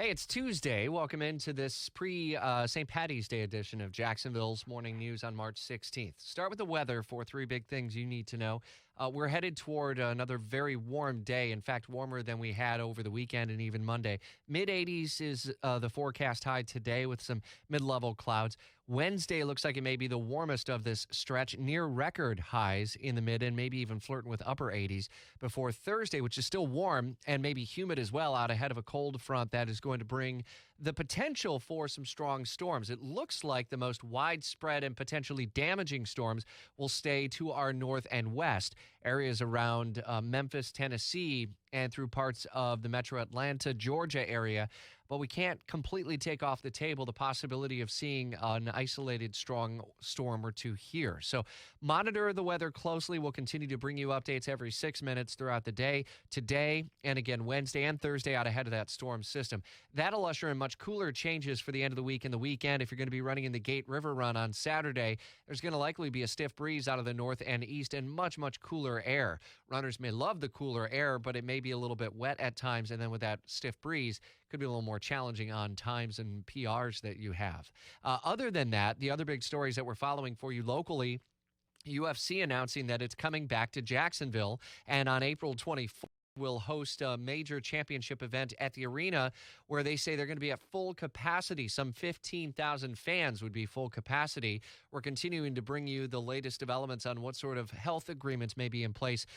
Hey, it's Tuesday. Welcome into this pre St. Patty's Day edition of Jacksonville's Morning News on March 16th. Start with the weather for three big things you need to know. We're headed toward another very warm day. In fact, warmer than we had over the weekend and even Monday. Mid 80s is the forecast high today with some mid level clouds. Wednesday looks like it may be the warmest of this stretch, near record highs in the mid and maybe even flirting with upper 80s before Thursday, which is still warm and maybe humid as well, out ahead of a cold front that is going to bring the potential for some strong storms. It looks like the most widespread and potentially damaging storms will stay to our north and west. Areas around Memphis, Tennessee, and through parts of the metro Atlanta, Georgia area. But we can't completely take off the table the possibility of seeing an isolated strong storm or two here. So monitor the weather closely. We'll continue to bring you updates every 6 minutes throughout the day, today, and again Wednesday and Thursday out ahead of that storm system. That'll usher in much cooler changes for the end of the week and the weekend. If you're going to be running in the Gate River Run on Saturday, there's going to likely be a stiff breeze out of the north and east and much, much cooler air. Runners may love the cooler air, but it may be a little bit wet at times, and then with that stiff breeze, could be a little more challenging on times and PRs that you have. Other than that, the other big stories that we're following for you locally, UFC announcing that it's coming back to Jacksonville, and on April 24th, will host a major championship event at the arena where they say they're going to be at full capacity. Some 15,000 fans would be full capacity. We're continuing to bring you the latest developments on what sort of health agreements may be in place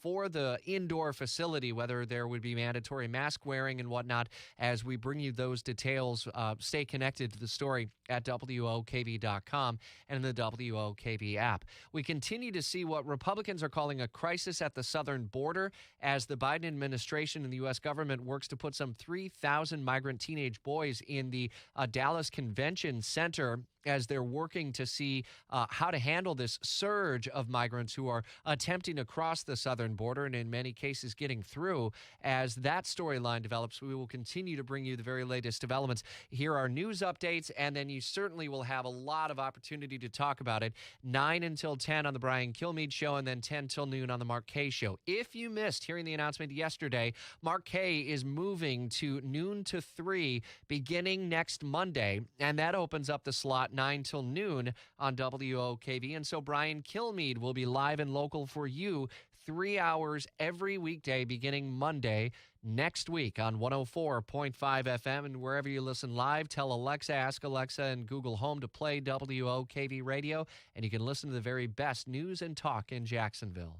for the indoor facility, whether there would be mandatory mask wearing and whatnot. As we bring you those details, stay connected to the story at WOKV.com and in the WOKV app. We continue to see what Republicans are calling a crisis at the southern border as the Biden administration and the U.S. government works to put some 3,000 migrant teenage boys in the Dallas Convention Center as they're working to see how to handle this surge of migrants who are attempting to cross the southern border and in many cases getting through. As that storyline develops, we will continue to bring you the very latest developments. Here are news updates, and then you certainly will have a lot of opportunity to talk about it. 9 until 10 on the Brian Kilmeade Show, and then 10 till noon on the Mark Kaye Show. If you missed hearing the announcement yesterday, Mark Kaye is moving to noon to 3 beginning next Monday, and that opens up the slot 9 till noon on WOKV. And so Brian Kilmeade will be live and local for you 3 hours every weekday beginning Monday next week on 104.5 FM. And wherever you listen live, tell Alexa, ask Alexa and Google Home to play WOKV radio, and you can listen to the very best news and talk in Jacksonville.